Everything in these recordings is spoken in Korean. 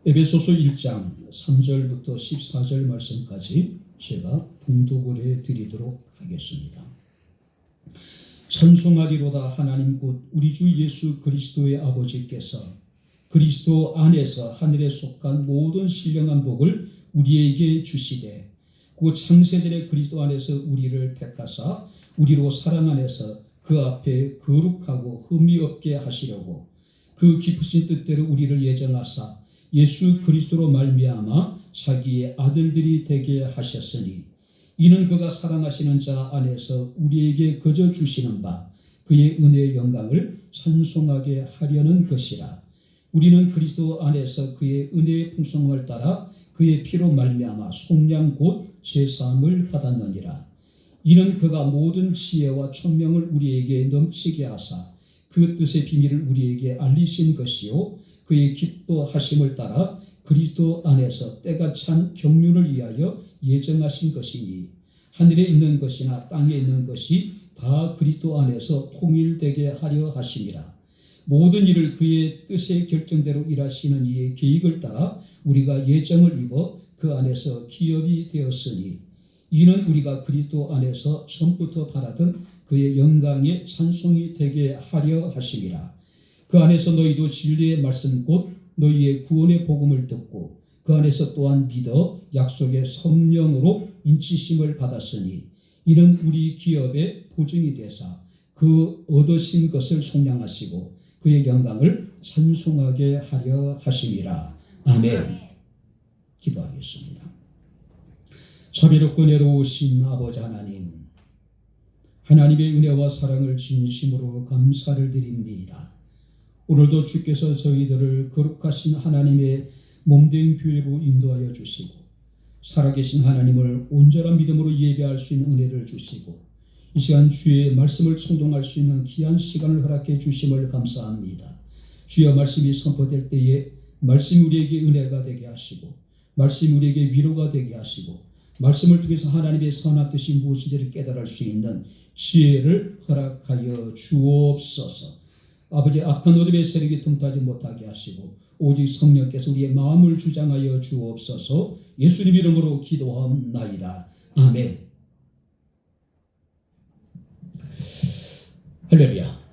에베소서 1장 3절부터 14절 말씀까지 제가 봉독을 해드리도록 하겠습니다. 찬송하리로다 하나님 곧 우리 주 예수 그리스도의 아버지께서 그리스도 안에서 하늘에 속한 모든 신령한 복을 우리에게 주시되 그 창세전에 그리스도 안에서 우리를 택하사 우리로 사랑 안에서 그 앞에 거룩하고 흠이 없게 하시려고 그 깊으신 뜻대로 우리를 예정하사 예수 그리스도로 말미암아 자기의 아들들이 되게 하셨으니 이는 그가 사랑하시는 자 안에서 우리에게 거저 주시는 바 그의 은혜의 영광을 찬송하게 하려는 것이라. 우리는 그리스도 안에서 그의 은혜의 풍성을 따라 그의 피로 말미암아 속량 곧 제사함을 받았느니라. 이는 그가 모든 지혜와 총명을 우리에게 넘치게 하사 그 뜻의 비밀을 우리에게 알리신 것이요 그의 기뻐하심을 따라 그리스도 안에서 때가 찬 경륜을 위하여 예정하신 것이니 하늘에 있는 것이나 땅에 있는 것이 다 그리스도 안에서 통일되게 하려 하심이라. 모든 일을 그의 뜻의 결정대로 일하시는 이의 계획을 따라 우리가 예정을 입어 그 안에서 기업이 되었으니 이는 우리가 그리스도 안에서 처음부터 바라던 그의 영광의 찬송이 되게 하려 하심이라. 그 안에서 너희도 진리의 말씀 곧 너희의 구원의 복음을 듣고 그 안에서 또한 믿어 약속의 성령으로 인치심을 받았으니 이는 우리 기업의 보증이 되사 그 얻으신 것을 속량하시고 그의 영광을 찬송하게 하려 하심이라. 아멘. 기도하겠습니다. 자비롭고 내로우신 아버지 하나님, 하나님의 은혜와 사랑을 진심으로 감사를 드립니다. 오늘도 주께서 저희들을 거룩하신 하나님의 몸된 교회로 인도하여 주시고 살아계신 하나님을 온전한 믿음으로 예배할 수 있는 은혜를 주시고 이 시간 주의 말씀을 청종할 수 있는 귀한 시간을 허락해 주심을 감사합니다. 주의 말씀이 선포될 때에 말씀이 우리에게 은혜가 되게 하시고 말씀이 우리에게 위로가 되게 하시고 말씀을 통해서 하나님의 선한 뜻이 무엇인지를 깨달을 수 있는 지혜를 허락하여 주옵소서. 아버지 악한 어둠의 세력이 틈타지 못하게 하시고 오직 성령께서 우리의 마음을 주장하여 주옵소서. 예수님 이름으로 기도하옵나이다. 아멘. 할렐루야.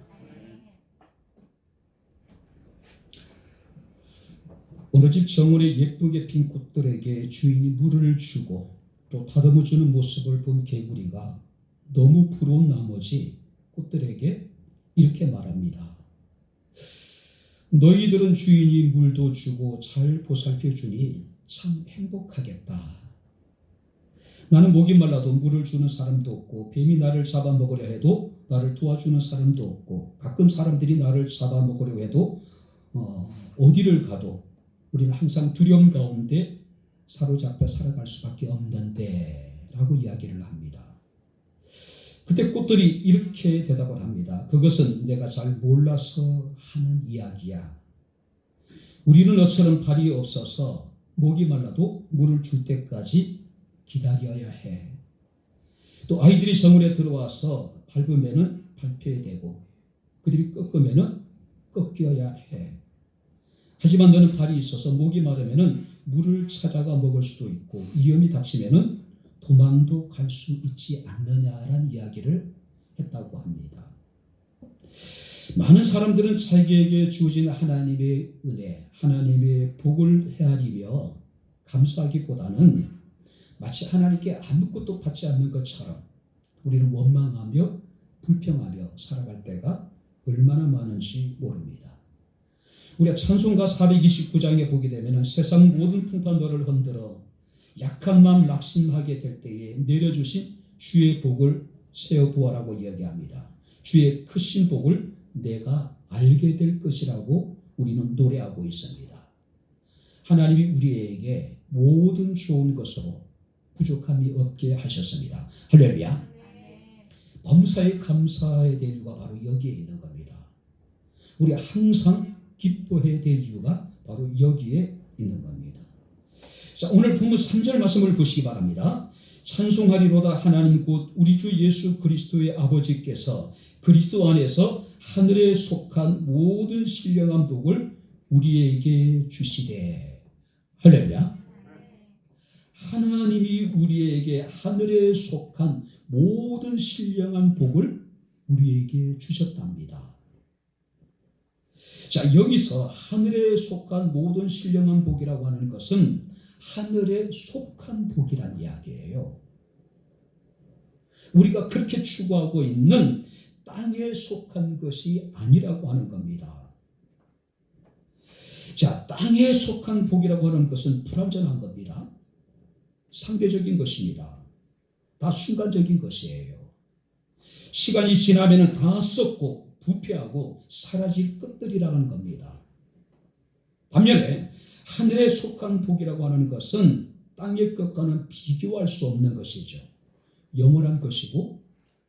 어느 집 정원에 예쁘게 핀 꽃들에게 주인이 물을 주고 또 다듬어 주는 모습을 본 개구리가 너무 부러운 나머지 꽃들에게 이렇게 말합니다. 너희들은 주인이 물도 주고 잘 보살펴 주니 참 행복하겠다. 나는 목이 말라도 물을 주는 사람도 없고 뱀이 나를 잡아먹으려 해도 나를 도와주는 사람도 없고 가끔 사람들이 나를 잡아먹으려 해도 어디를 가도 우리는 항상 두려움 가운데 사로잡혀 살아갈 수밖에 없는데 라고 이야기를 합니다. 그때 꽃들이 이렇게 대답을 합니다. 그것은 내가 잘 몰라서 하는 이야기야. 우리는 너처럼 발이 없어서 목이 말라도 물을 줄 때까지 기다려야 해. 또 아이들이 정원에 들어와서 밟으면은 밟혀야 되고 그들이 꺾으면은 꺾여야 해. 하지만 너는 발이 있어서 목이 마르면은 물을 찾아가 먹을 수도 있고 위험이 닥치면은 도망도 갈 수 있지 않느냐라는 이야기를 했다고 합니다. 많은 사람들은 자기에게 주어진 하나님의 은혜, 하나님의 복을 헤아리며 감사하기보다는 마치 하나님께 아무것도 받지 않는 것처럼 우리는 원망하며 불평하며 살아갈 때가 얼마나 많은지 모릅니다. 우리가 찬송가 429장에 보게 되면 세상 모든 풍파 너를 흔들어 약한 마음 낙심하게 될 때에 내려주신 주의 복을 세어보아라고 이야기합니다. 주의 크신 복을 내가 알게 될 것이라고 우리는 노래하고 있습니다. 하나님이 우리에게 모든 좋은 것으로 부족함이 없게 하셨습니다. 할렐루야. 범사에 감사해야 될 이유가 바로 여기에 있는 겁니다. 우리가 항상 기뻐해야 될 이유가 바로 여기에 있는 겁니다. 자, 오늘 본문 3절 말씀을 보시기 바랍니다. 찬송하리로다 하나님 곧 우리 주 예수 그리스도의 아버지께서 그리스도 안에서 하늘에 속한 모든 신령한 복을 우리에게 주시되 할렐루야. 하나님이 우리에게 하늘에 속한 모든 신령한 복을 우리에게 주셨답니다. 자, 여기서 하늘에 속한 모든 신령한 복이라고 하는 것은 하늘에 속한 복이란 이야기예요. 우리가 그렇게 추구하고 있는 땅에 속한 것이 아니라고 하는 겁니다. 자, 땅에 속한 복이라고 하는 것은 불완전한 겁니다. 상대적인 것입니다. 다 순간적인 것이에요. 시간이 지나면 다 썩고 부패하고 사라질 것들이라는 겁니다. 반면에 하늘에 속한 복이라고 하는 것은 땅의 것과는 비교할 수 없는 것이죠. 영원한 것이고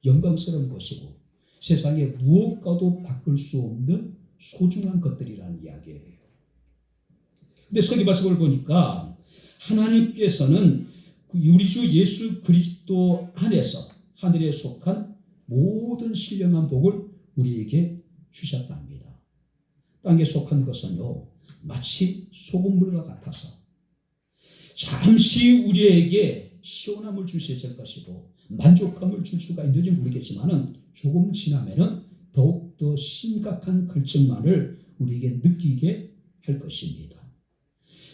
영광스러운 것이고 세상에 무엇과도 바꿀 수 없는 소중한 것들이라는 이야기예요. 근데 서기 말씀을 보니까 하나님께서는 우리 주 예수 그리스도 안에서 하늘에 속한 모든 신령한 복을 우리에게 주셨답니다. 땅에 속한 것은요, 마치 소금물과 같아서 잠시 우리에게 시원함을 줄 수 있을 것이고 만족감을 줄 수가 있는지 모르겠지만 조금 지나면 더욱더 심각한 결정만을 우리에게 느끼게 할 것입니다.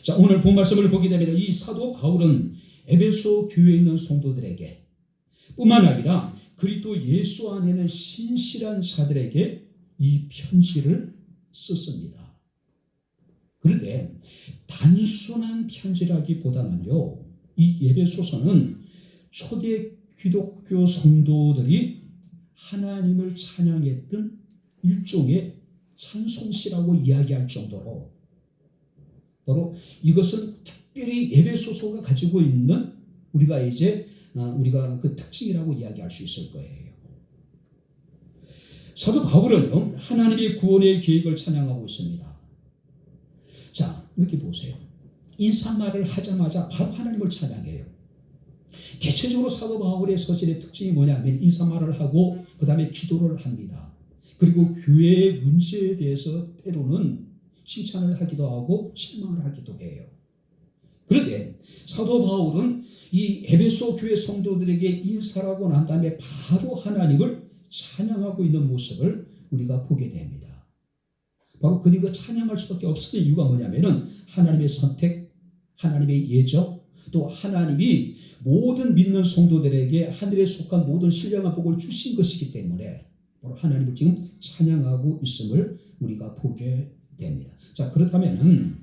자, 오늘 본 말씀을 보게 되면 이 사도 바울은 에베소 교회에 있는 성도들에게 뿐만 아니라 그리스도 예수 안에는 신실한 자들에게 이 편지를 썼습니다. 그런데 단순한 편지라기보다는요, 이 에베소서는 초대 기독교 성도들이 하나님을 찬양했던 일종의 찬송시라고 이야기할 정도로 바로 이것은 특별히 에베소서가 가지고 있는 우리가 그 특징이라고 이야기할 수 있을 거예요. 사도 바울은 하나님의 구원의 계획을 찬양하고 있습니다. 자, 여기 보세요. 인사말을 하자마자 바로 하나님을 찬양해요. 대체적으로 사도 바울의 서신의 특징이 뭐냐면 인사말을 하고 그 다음에 기도를 합니다. 그리고 교회의 문제에 대해서 때로는 칭찬을 하기도 하고 실망을 하기도 해요. 그런데 사도 바울은 이 에베소 교회 성도들에게 인사하고 난 다음에 바로 하나님을 찬양하고 있는 모습을 우리가 보게 됩니다. 바로 그리고 찬양할 수밖에 없었던 이유가 뭐냐면은 하나님의 선택, 하나님의 예정, 또 하나님이 모든 믿는 성도들에게 하늘에 속한 모든 신령한 복을 주신 것이기 때문에 바로 하나님을 지금 찬양하고 있음을 우리가 보게 됩니다. 자, 그렇다면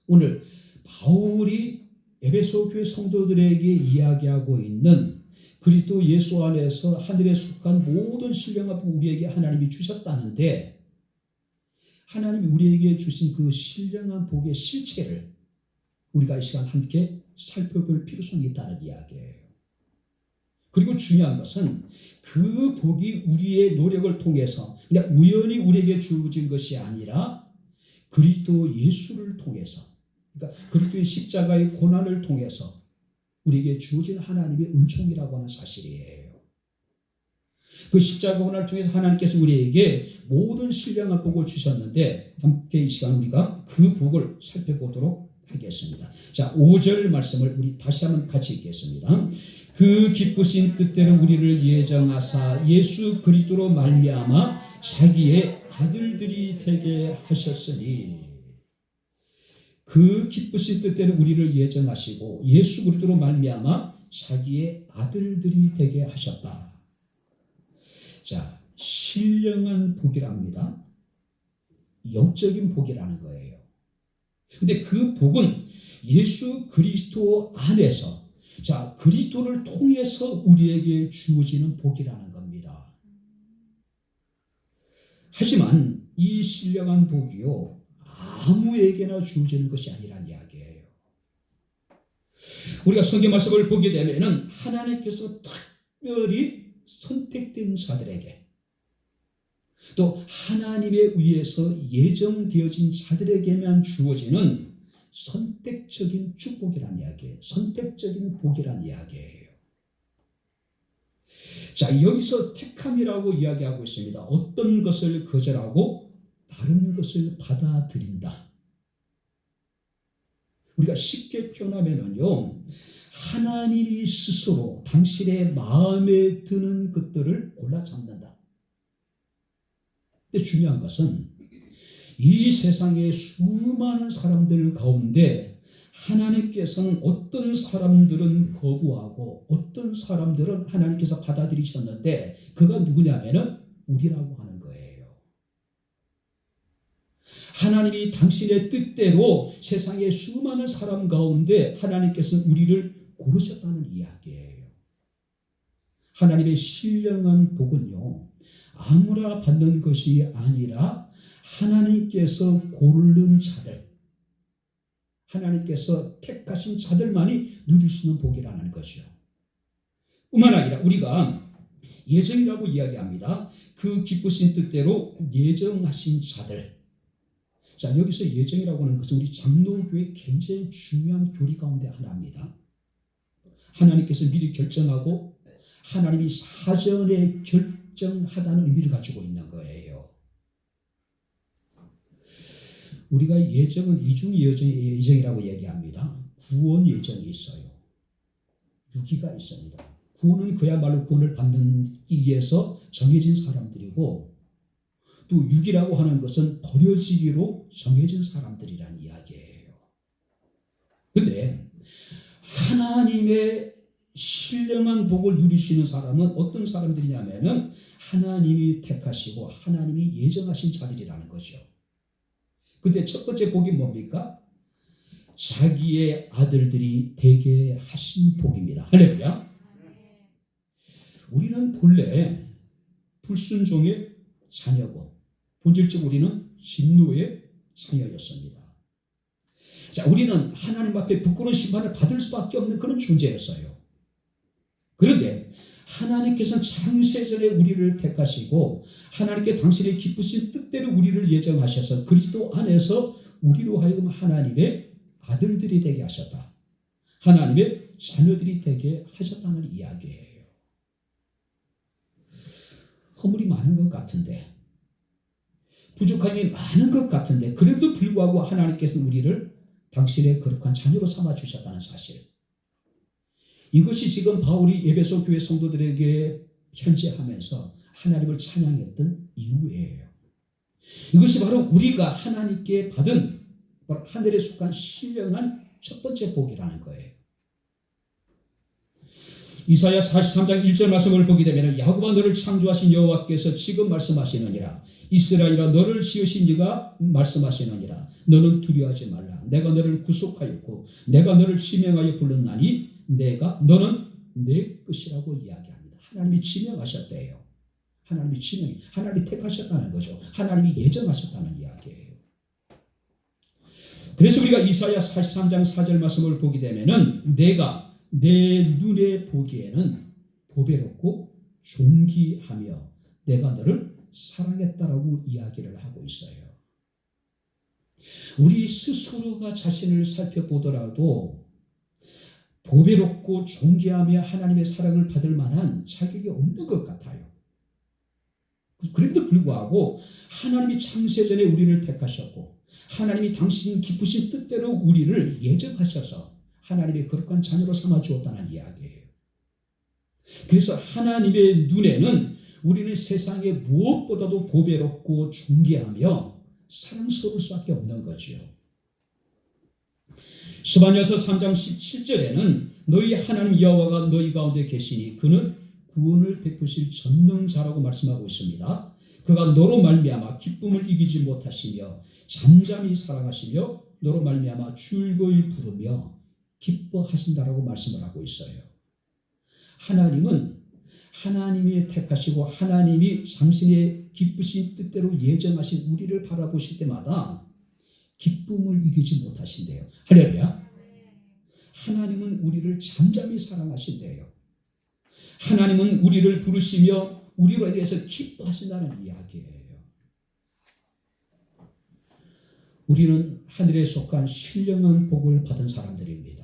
오늘 바울이 에베소 교회 성도들에게 이야기하고 있는 그리스도 예수 안에서 하늘에 속한 모든 신령한 복 우리에게 하나님이 주셨다는데 하나님이 우리에게 주신 그 신령한 복의 실체를 우리가 이 시간 함께 살펴볼 필요성이 있다는 이야기예요. 그리고 중요한 것은 그 복이 우리의 노력을 통해서 그냥 우연히 우리에게 주어진 것이 아니라 그리스도 예수를 통해서, 그러니까 그리스도의 십자가의 고난을 통해서 우리에게 주어진 하나님의 은총이라고 하는 사실이에요. 그 십자가 고난을 통해서 하나님께서 우리에게 모든 신령한 복을 주셨는데 함께 이 시간 우리가 그 복을 살펴보도록 하겠습니다. 자, 5절 말씀을 우리 다시 한번 같이 읽겠습니다. 그 기쁘신 뜻대로 우리를 예정하사 예수 그리스도로 말미암아 자기의 아들들이 되게 하셨으니, 그 기쁘신 뜻대로 우리를 예정하시고 예수 그리스도로 말미암아 자기의 아들들이 되게 하셨다. 자, 신령한 복이랍니다. 영적인 복이라는 거예요. 근데 그 복은 예수 그리스도 안에서, 자, 그리스도를 통해서 우리에게 주어지는 복이라는 겁니다. 하지만 이 신령한 복이요, 아무에게나 주어지는 것이 아니란 이야기예요. 우리가 성경 말씀을 보게 되면은 하나님께서 특별히 선택된 자들에게, 또 하나님에 의해서 예정되어진 자들에게만 주어지는 선택적인 축복이란 이야기예요. 선택적인 복이란 이야기예요. 자, 여기서 택함이라고 이야기하고 있습니다. 어떤 것을 거절하고 다른 것을 받아들인다. 우리가 쉽게 표현하면요, 하나님이 스스로 당신의 마음에 드는 것들을 골라 잡는다. 근데 중요한 것은 이 세상의 수많은 사람들 가운데 하나님께서는 어떤 사람들은 거부하고 어떤 사람들은 하나님께서 받아들이셨는데 그가 누구냐면은 우리라고 하는 거예요. 하나님이 당신의 뜻대로 세상의 수많은 사람 가운데 하나님께서는 우리를 고르셨다는 이야기예요. 하나님의 신령한 복은요, 아무나 받는 것이 아니라 하나님께서 고르는 자들, 하나님께서 택하신 자들만이 누릴 수 있는 복이라는 것이요. 뿐만 아니라 우리가 예정이라고 이야기합니다. 그 기쁘신 뜻대로 예정하신 자들. 자, 여기서 예정이라고 하는 것은 우리 장로교의 굉장히 중요한 교리 가운데 하나입니다. 하나님께서 미리 결정하고 하나님이 사전에 결정하다는 의미를 가지고 있는 거예요. 우리가 예정은 이중 예정이라고 얘기합니다. 구원 예정이 있어요. 유기가 있습니다. 구원은 그야말로 구원을 받기 위해서 정해진 사람들이고, 또 유기라고 하는 것은 버려지기로 정해진 사람들이란 이야기예요. 그런데 하나님의 신령한 복을 누릴 수 있는 사람은 어떤 사람들이냐면은 하나님이 택하시고 하나님이 예정하신 자들이라는 거죠. 근데 첫 번째 복이 뭡니까? 자기의 아들들이 되게 하신 복입니다. 할렐루야. 우리는 본래 불순종의 자녀고 본질적으로 우리는 진노의 자녀였습니다. 자, 우리는 하나님 앞에 부끄러운 심판을 받을 수밖에 없는 그런 존재였어요. 그런데 하나님께서는 창세전에 우리를 택하시고 하나님께 당신의 기쁘신 뜻대로 우리를 예정하셔서 그리스도 안에서 우리로 하여금 하나님의 아들들이 되게 하셨다. 하나님의 자녀들이 되게 하셨다는 이야기예요. 허물이 많은 것 같은데, 부족함이 많은 것 같은데, 그래도 불구하고 하나님께서는 우리를 당신의 거룩한 자녀로 삼아주셨다는 사실. 이것이 지금 바울이 에베소 교회 성도들에게 편지하면서 하나님을 찬양했던 이유예요. 이것이 바로 우리가 하나님께 받은 바로 하늘에 속한 신령한 첫 번째 복이라는 거예요. 이사야 43장 1절 말씀을 보게 되면 야곱아 너를 창조하신 여호와께서 지금 말씀하시느니라. 이스라엘아 너를 지으신 이가 말씀하시느니라. 너는 두려워하지 말라. 내가 너를 구속하였고 내가 너를 지명하여 불렀나니 너는 내 것이라고 이야기합니다. 하나님이 지명하셨대요. 하나님이 택하셨다는 거죠. 하나님이 예정하셨다는 이야기예요. 그래서 우리가 이사야 43장 4절 말씀을 보게 되면은 내가 내 눈에 보기에는 보배롭고 존귀하며 내가 너를 사랑했다라고 이야기를 하고 있어요. 우리 스스로가 자신을 살펴보더라도 보배롭고 존귀하며 하나님의 사랑을 받을 만한 자격이 없는 것 같아요. 그럼에도 불구하고 하나님이 창세전에 우리를 택하셨고 하나님이 당신 기쁘신 뜻대로 우리를 예정하셔서 하나님의 거룩한 자녀로 삼아주었다는 이야기예요. 그래서 하나님의 눈에는 우리는 세상에 무엇보다도 보배롭고 존귀하며 사랑스러울 수밖에 없는 거죠. 스바냐서 3장 17절에는 너희 하나님 여호와가 너희 가운데 계시니 그는 구원을 베푸실 전능자라고 말씀하고 있습니다. 그가 너로 말미암아 기쁨을 이기지 못하시며 잠잠히 사랑하시며 너로 말미암아 즐거이 부르며 기뻐하신다라고 말씀을 하고 있어요. 하나님은 하나님이 택하시고 하나님이 당신의 기쁘신 뜻대로 예정하신 우리를 바라보실 때마다 기쁨을 이기지 못하신대요. 할렐루야. 하나님은 우리를 잠잠히 사랑하신대요. 하나님은 우리를 부르시며 우리로 인해서 기뻐하신다는 이야기예요. 우리는 하늘에 속한 신령한 복을 받은 사람들입니다.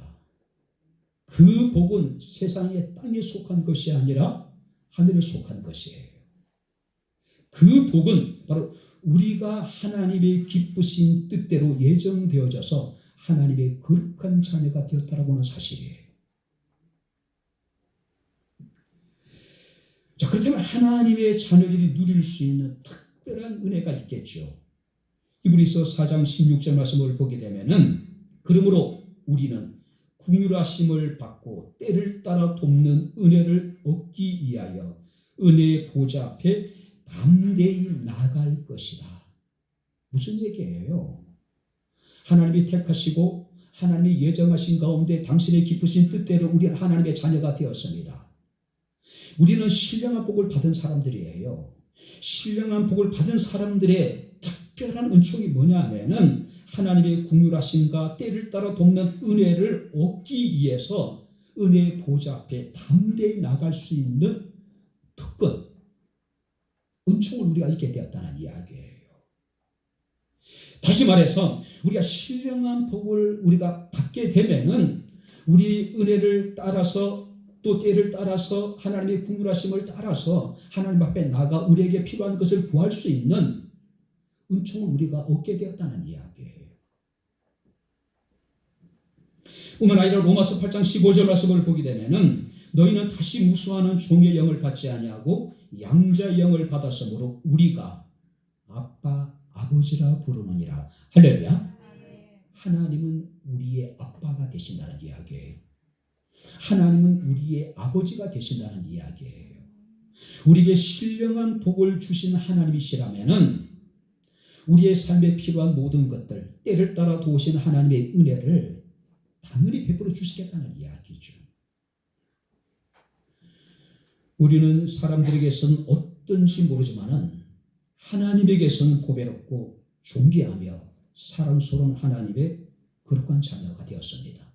그 복은 세상의 땅에 속한 것이 아니라 하늘에 속한 것이에요. 그 복은 바로 우리가 하나님의 기쁘신 뜻대로 예정되어져서 하나님의 거룩한 자녀가 되었다라고 하는 사실이에요. 자, 그렇다면 하나님의 자녀들이 누릴 수 있는 특별한 은혜가 있겠죠. 히브리서 4장 16절 말씀을 보게 되면은 그러므로 우리는 긍휼하심을 받고 때를 따라 돕는 은혜를 얻기 위하여 은혜의 보좌 앞에 담대히 나갈 것이다. 무슨 얘기예요? 하나님이 택하시고 하나님이 예정하신 가운데 당신의 기쁘신 뜻대로 우리는 하나님의 자녀가 되었습니다. 우리는 신령한 복을 받은 사람들이에요. 신령한 복을 받은 사람들의 특별한 은총이 뭐냐면은 하나님의 긍휼하심과 때를 따라 돕는 은혜를 얻기 위해서 은혜의 보좌 앞에 담대히 나갈 수 있는 특권, 은총을 우리가 얻게 되었다는 이야기예요. 다시 말해서 우리가 신령한 복을 우리가 받게 되면은 우리 은혜를 따라서 또 때를 따라서 하나님의 긍휼하심을 따라서 하나님 앞에 나가 우리에게 필요한 것을 구할 수 있는 은총을 우리가 얻게 되었다는 이야기예요. 뿐만 아니라 로마서 8장 15절 말씀을 보게 되면은 너희는 다시 무수하는 종의 영을 받지 아니하고 양자의 영을 받았으므로 우리가 아빠 아버지라 부르느니라. 할렐루야. 하나님은 우리의 아빠가 되신다는 이야기예요. 하나님은 우리의 아버지가 되신다는 이야기예요. 우리에게 신령한 복을 주신 하나님이시라면은 우리의 삶에 필요한 모든 것들, 때를 따라 도우신 하나님의 은혜를 당연히 베풀어 주시겠다는 이야기죠. 우리는 사람들에게서는 어떤지 모르지만은 하나님에게서는 보배롭고 존귀하며 사랑스러운 하나님의 거룩한 자녀가 되었습니다.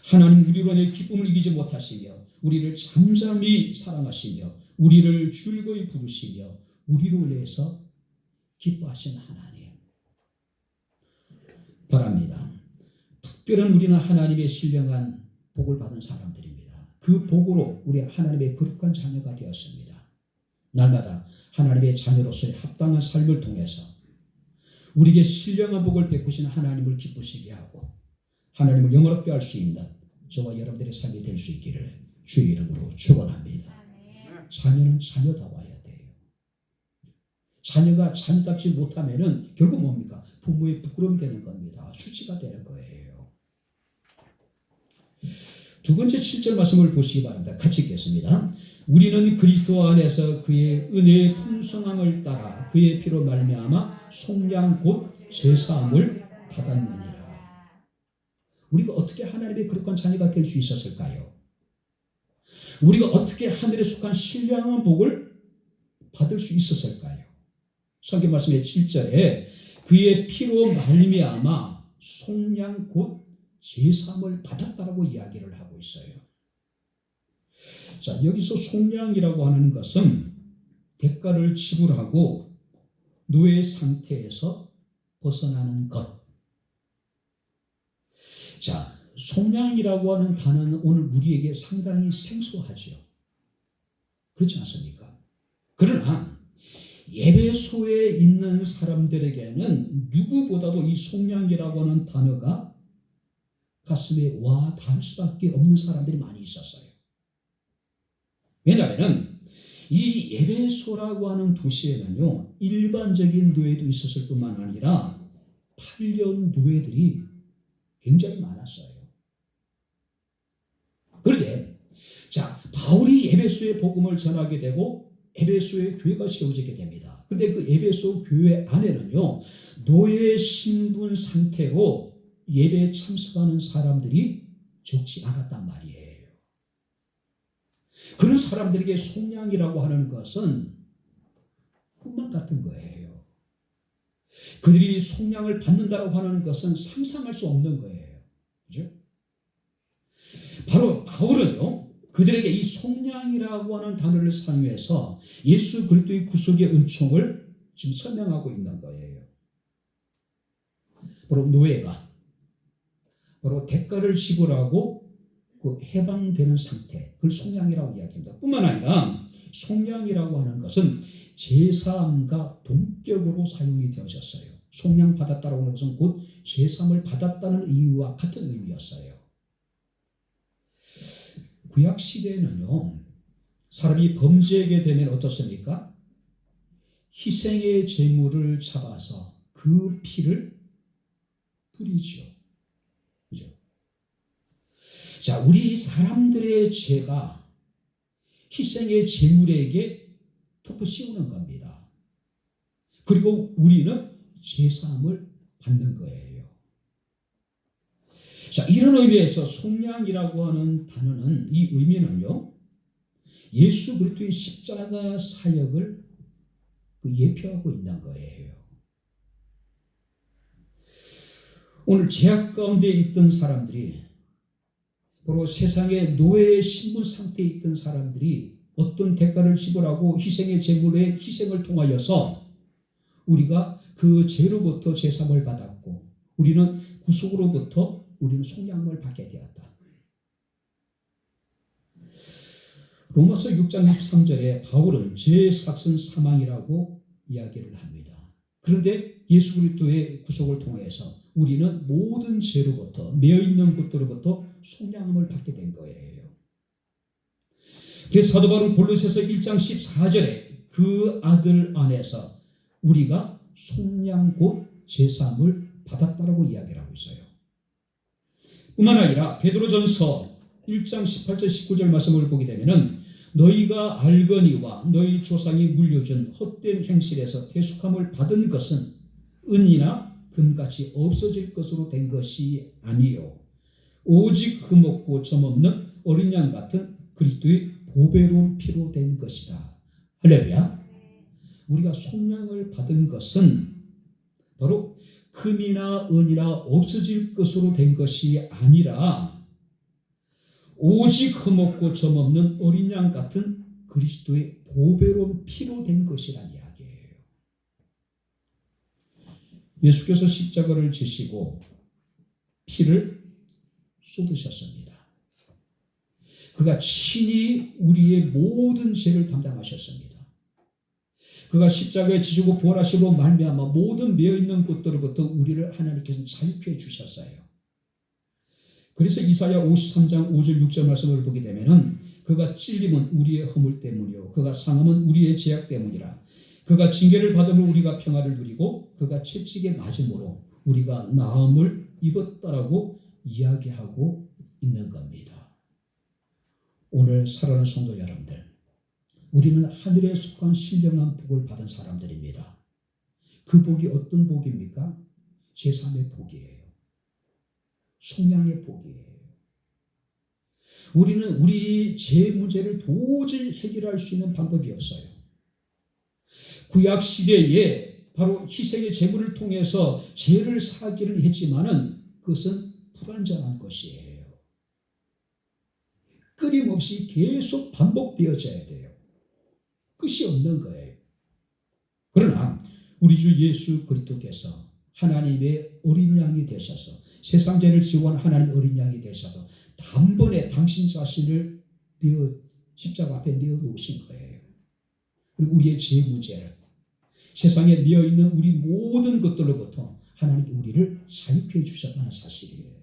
하나님 우리로 인해 기쁨을 이기지 못하시며 우리를 잠잠히 사랑하시며 우리를 즐거이 부르시며 우리로 인해서 기뻐하신 하나님 바랍니다. 특별한 우리는 하나님의 신령한 복을 받은 사람들입니다. 그 복으로 우리 하나님의 거룩한 자녀가 되었습니다. 날마다 하나님의 자녀로서의 합당한 삶을 통해서 우리에게 신령한 복을 베푸시는 하나님을 기쁘시게 하고 하나님을 영화롭게 할 수 있는 저와 여러분들의 삶이 될 수 있기를 주의 이름으로 축원합니다. 자녀는 자녀다워야 돼요. 자녀가 자녀답지 못하면은 결국 뭡니까? 부모의 부끄러움이 되는 겁니다. 수치가 되는 거예요. 두 번째 7절 말씀을 보시기 바랍니다. 같이 읽겠습니다. 우리는 그리스도 안에서 그의 은혜의 풍성함을 따라 그의 피로 말미암아 속량 곧 제사함을 받았느니라. 우리가 어떻게 하나님의 거룩한 자녀가 될 수 있었을까요? 우리가 어떻게 하늘에 속한 신령한 복을 받을 수 있었을까요? 성경 말씀의 7절에 그의 피로 말미암아 속량 곧 제사함을 받았다라고 이야기를 하고 있어요. 자, 여기서 속량이라고 하는 것은 대가를 지불하고 노예 상태에서 벗어나는 것. 자, 속량이라고 하는 단어는 오늘 우리에게 상당히 생소하죠. 그렇지 않습니까? 그러나 예배소에 있는 사람들에게는 누구보다도 이 속량이라고 하는 단어가 가슴에 와 닿을 수밖에 없는 사람들이 많이 있었어요. 왜냐하면 이 예배소라고 하는 도시에는요 일반적인 노예도 있었을 뿐만 아니라 8년 노예들이 굉장히 많았어요. 그런데 자 바울이 에베소의 복음을 전하게 되고 에베소의 교회가 세워지게 됩니다. 그런데 그 에베소 교회 안에는요 노예 신분 상태로 예배에 참석하는 사람들이 적지 않았단 말이에요. 그런 사람들에게 속량이라고 하는 것은 꿈만 같은 거예요. 그들이 속량을 받는다고 하는 것은 상상할 수 없는 거예요. 그죠? 바로 바울은요, 그들에게 이 속량이라고 하는 단어를 사용해서 예수 그리스도의 구속의 은총을 지금 설명하고 있는 거예요. 바로 노예가 바로 대가를 지불하고 그 해방되는 상태, 그걸 속량이라고 이야기합니다. 뿐만 아니라 속량이라고 하는 것은 제사함과 동격으로 사용이 되어졌어요. 속량 받았다라고 하는 것은 곧 죄사함을 받았다는 이유와 같은 의미였어요. 구약 시대에는요, 사람이 범죄하게 되면 어떻습니까? 희생의 제물을 잡아서 그 피를 뿌리죠. 그죠? 자, 우리 사람들의 죄가 희생의 제물에게 덮어 씌우는 겁니다. 그리고 우리는 죄사함을 받는 거예요. 자, 이런 의미에서 속량이라고 하는 단어는, 이 의미는요, 예수 그리스도의 십자가 사역을 예표하고 있는 거예요. 오늘 죄악 가운데 있던 사람들이, 바로 세상의 노예의 신분 상태에 있던 사람들이 어떤 대가를 지불하고 희생의 제물의 희생을 통하여서 우리가 그 죄로부터 제사함을 받았고, 우리는 구속으로부터 우리는 속량을 받게 되었다. 로마서 6장 23절에 바울은 죄의 삭은 사망이라고 이야기를 합니다. 그런데 예수 그리스도의 구속을 통해서 우리는 모든 죄로부터, 매어있는 것들로부터 속량함을 받게 된 거예요. 그래서 사도 바울은 골로새서 1장 14절에 그 아들 안에서 우리가 속량 곧 제사함을 받았다라고 이야기를 하고 있어요. 뿐만 아니라 베드로전서 1장 18절 19절 말씀을 보게 되면은 너희가 알거니와 너희 조상이 물려준 헛된 행실에서 대속함을 받은 것은 은이나 금같이 없어질 것으로 된 것이 아니요 오직 흠없고 점없는 어린 양 같은 그리스도의 보배로운 피로 된 것이다. 할렐루야. 우리가 속량을 받은 것은 바로 금이나 은이나 없어질 것으로 된 것이 아니라 오직 흠없고 점없는 어린 양 같은 그리스도의 보배로운 피로 된 것이라는 이야기예요. 예수께서 십자가를 지시고 피를 쏟으셨습니다. 그가 친히 우리의 모든 죄를 담당하셨습니다. 그가 십자가에 지시고 부활하심으로 말미암아 모든 매어있는 것들로부터 우리를 하나님께서 자유케 해주셨어요. 그래서 이사야 53장 5절 6절 말씀을 보게 되면은 그가 찔림은 우리의 허물 때문이요 그가 상함은 우리의 죄악 때문이라. 그가 징계를 받음으로 우리가 평화를 누리고 그가 채찍에 맞음으로 우리가 나음을 입었다라고 이야기하고 있는 겁니다. 오늘 사랑하는 성도 여러분들, 우리는 하늘에 속한 신령한 복을 받은 사람들입니다. 그 복이 어떤 복입니까? 제3의 복이에요. 속량의 복이에요. 우리는 우리 죄 문제를 도저히 해결할 수 있는 방법이 없어요. 구약 시대에 바로 희생의 제물을 통해서 죄를 사기는 했지만은 그것은 불완전한 것이에요. 끊임없이 계속 반복되어져야 돼요. 끝이 없는 거예요. 그러나 우리 주 예수 그리스도께서 하나님의 어린 양이 되셔서 세상 죄를 지고 하나님의 어린 양이 되셔서 단번에 당신 자신을 십자가 앞에 내어놓으신 거예요. 그리고 우리의 죄 문제를, 세상에 미어있는 우리 모든 것들로부터 하나님이 우리를 자유케 해주셨다는 사실이에요.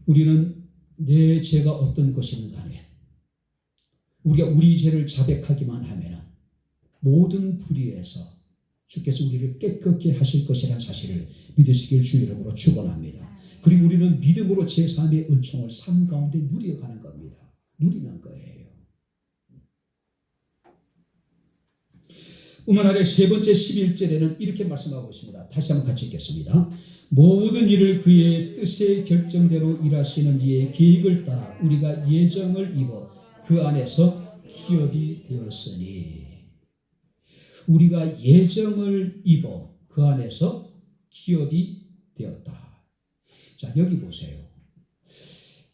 우리는 내 죄가 어떤 것이든 간에 우리가 우리 죄를 자백하기만 하면 모든 불의에서 주께서 우리를 깨끗게 하실 것이라는 사실을 믿으시길 주 이름으로 축원합니다. 그리고 우리는 믿음으로 제3의 은총을 삶 가운데 누려가는 겁니다. 누리는 거예요. 뿐만 아니라 세 번째 11절에는 이렇게 말씀하고 있습니다. 다시 한번 같이 읽겠습니다. 모든 일을 그의 뜻의 결정대로 일하시는 이의 계획을 따라 우리가 예정을 입어 그 안에서 기업이 되었으니, 우리가 예정을 입어 그 안에서 기업이 되었다. 자, 여기 보세요.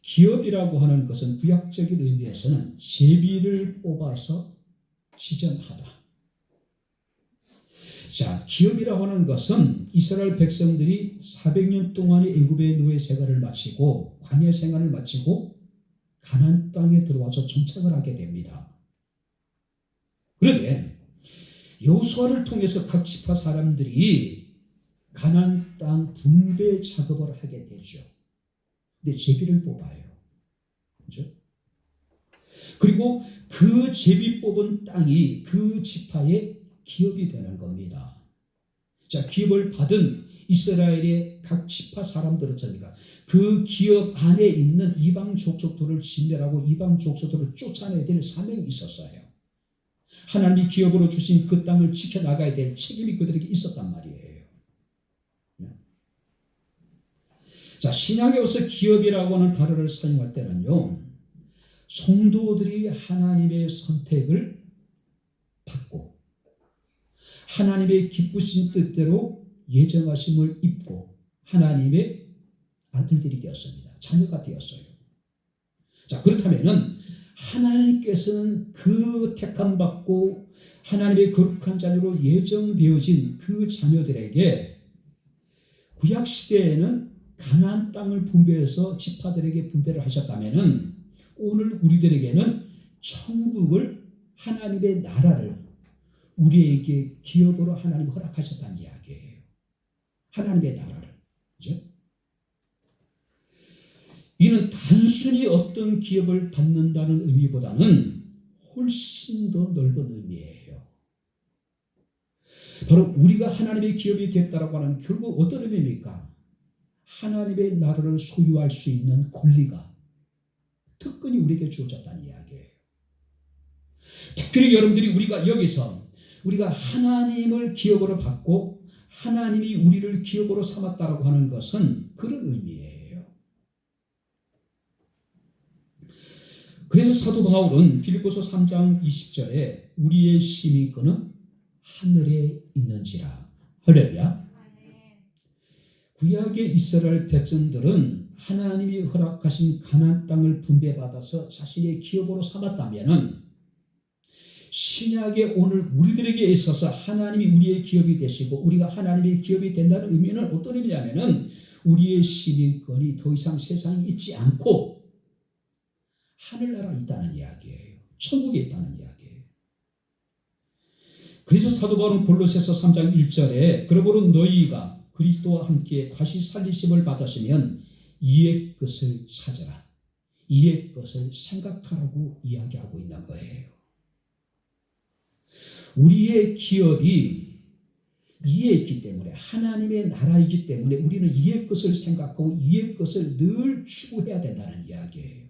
기업이라고 하는 것은 구약적인 의미에서는 제비를 뽑아서 지정하다. 자, 기업이라고 하는 것은 이스라엘 백성들이 400년 동안의 애굽의 노예 생활을 마치고 광야 생활을 마치고 가나안 땅에 들어와서 정착을 하게 됩니다. 그런데 여호수아를 통해서 각 지파 사람들이 가나안 땅 분배 작업을 하게 되죠. 근데 제비를 뽑아요. 그죠? 그리고 그 제비 뽑은 땅이 그 지파의 기업이 되는 겁니다. 자, 기업을 받은 이스라엘의 각 지파 사람들은 어쩌니까 그 기업 안에 있는 이방 족속들을 진멸하고 이방 족속들을 쫓아내야 될 사명이 있었어요. 하나님이 기업으로 주신 그 땅을 지켜나가야 될 책임이 그들에게 있었단 말이에요. 자, 신약에 와서 기업이라고 하는 단어를 사용할 때는요, 성도들이 하나님의 선택을 받고 하나님의 기쁘신 뜻대로 예정하심을 입고 하나님의 아들들이 되었습니다. 자녀가 되었어요. 자, 그렇다면은 하나님께서는 그 택함받고 하나님의 거룩한 자녀로 예정되어진 그 자녀들에게 구약 시대에는 가나안 땅을 분배해서 지파들에게 분배를 하셨다면은 오늘 우리들에게는 천국을, 하나님의 나라를 우리에게 기업으로 하나님 허락하셨다는 이야기예요. 하나님의 나라를. 그죠? 이는 단순히 어떤 기업을 받는다는 의미보다는 훨씬 더 넓은 의미예요. 바로 우리가 하나님의 기업이 됐다라고 하는 결국 어떤 의미입니까? 하나님의 나라를 소유할 수 있는 권리가, 특권이 우리에게 주어졌다는 이야기예요. 특별히 여러분들이 우리가 여기서 우리가 하나님을 기업으로 받고 하나님이 우리를 기업으로 삼았다라고 하는 것은 그런 의미예요. 그래서 사도 바울은 빌립보서 3장 20절에 우리의 시민권은 하늘에 있는지라. 할렐루야. 구약의 이스라엘 백성들은 하나님이 허락하신 가나안 땅을 분배받아서 자신의 기업으로 삼았다면은 신약의 오늘 우리들에게 있어서 하나님이 우리의 기업이 되시고 우리가 하나님의 기업이 된다는 의미는 어떤 의미냐면은 우리의 시민권이 더 이상 세상에 있지 않고 하늘나라에 있다는 이야기예요. 천국에 있다는 이야기예요. 그래서 사도 바울은 골로새서 3장 1절에 그러므로 너희가 그리스도와 함께 다시 살리심을 받았으면 이의 것을 찾아라. 이의 것을 생각하라고 이야기하고 있는 거예요. 우리의 기업이 이에 있기 때문에 하나님의 나라이기 때문에 우리는 이의 것을 생각하고 이의 것을 늘 추구해야 된다는 이야기예요.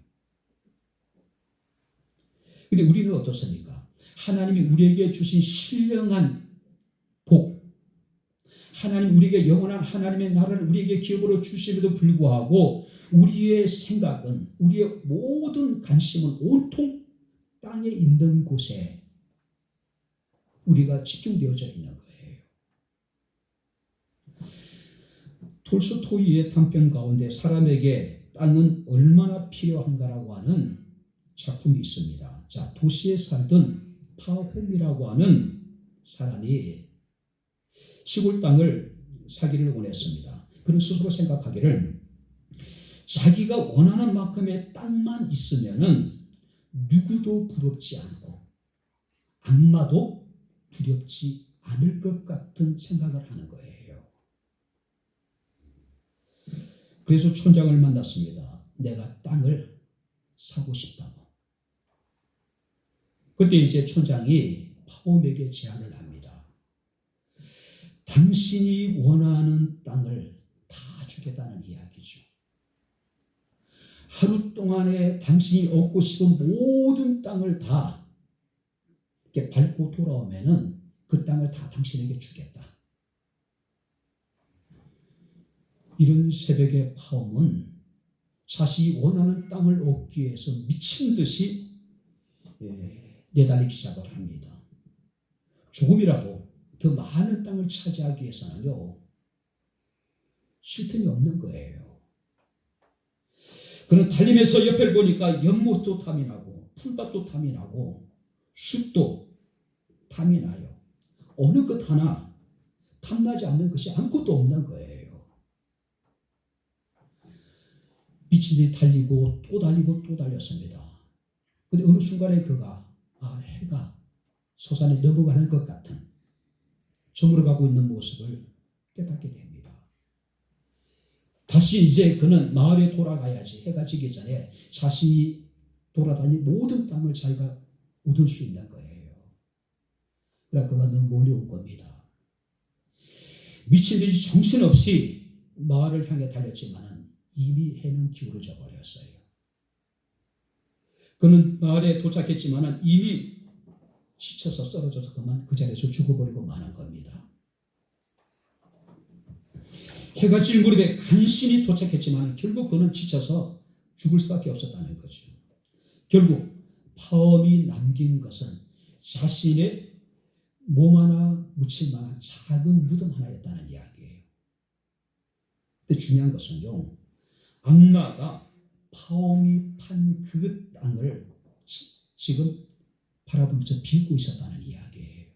그런데 우리는 어떻습니까? 하나님이 우리에게 주신 신령한 복, 하나님 우리에게 영원한 하나님의 나라를 우리에게 기업으로 주심에도 불구하고 우리의 생각은 우리의 모든 관심은 온통 땅에 있는 곳에 우리가 집중되어져 있는 거예요. 톨스토이의 단편 가운데 사람에게 땅은 얼마나 필요한가라고 하는 작품이 있습니다. 자, 도시에 살던 파홈이라고 하는 사람이 시골 땅을 사기를 원했습니다. 그는 스스로 생각하기를 자기가 원하는 만큼의 땅만 있으면은 누구도 부럽지 않고 악마도 두렵지 않을 것 같은 생각을 하는 거예요. 그래서 촌장을 만났습니다. 내가 땅을 사고 싶다고. 그때 이제 촌장이 파홈에게 제안을 합니다. 당신이 원하는 땅을 다 주겠다는 이야기죠. 하루 동안에 당신이 얻고 싶은 모든 땅을 다 이렇게 밟고 돌아오면은 그 땅을 다 당신에게 주겠다. 이런 새벽의 파홈은 자신이 원하는 땅을 얻기 위해서 미친 듯이 내달리기 시작을 합니다. 조금이라도 더 많은 땅을 차지하기 위해서는요, 쉴 틈이 없는 거예요. 그는 달리면서 옆을 보니까 연못도 탐이 나고 풀밭도 탐이 나고 숲도 탐이 나요. 어느 것 하나 탐나지 않는 것이 아무것도 없는 거예요. 미친 듯이 달리고 또 달리고 또 달렸습니다. 그런데 어느 순간에 그가 해가 솟아내 넘어가는 것 같은 저물어가고 있는 모습을 깨닫게 됩니다. 다시 이제 그는 마을에 돌아가야지. 해가 지기 전에 자신이 돌아다니 모든 땅을 자기가 얻을 수 있는 거예요. 그러나 그가 너무 멀리 온 겁니다. 미친 듯이 정신없이 마을을 향해 달렸지만 이미 해는 기울어져 버렸어요. 그는 마을에 도착했지만 이미 지쳐서 쓰러져서 그만 그 자리에서 죽어버리고 마는 겁니다. 해가 질 무렵에 간신히 도착했지만 결국 그는 지쳐서 죽을 수밖에 없었다는 거죠. 결국 파엄이 남긴 것은 자신의 몸 하나 묻힐 만한 작은 무덤 하나였다는 이야기예요. 근데 중요한 것은요, 악마가 파엄이 판 그 땅을 지금 바라보면서 비웃고 있었다는 이야기예요.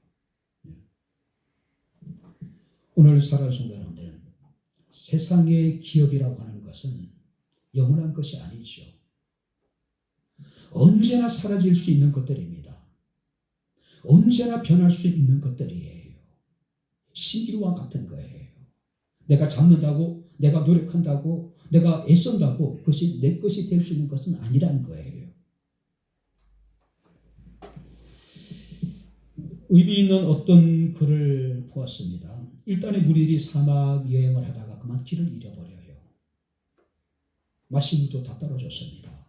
오늘 살아갈 성도님들은 세상의 기업이라고 하는 것은 영원한 것이 아니죠. 언제나 사라질 수 있는 것들입니다. 언제나 변할 수 있는 것들이에요. 신기루와 같은 거예요. 내가 잡는다고, 내가 노력한다고, 내가 애쓴다고 그것이 내 것이 될 수 있는 것은 아니라는 거예요. 의미 있는 어떤 글을 보았습니다. 일단의 무리들이 사막 여행을 하다가 그만 길을 잃어버려요. 마실 물도 다 떨어졌습니다.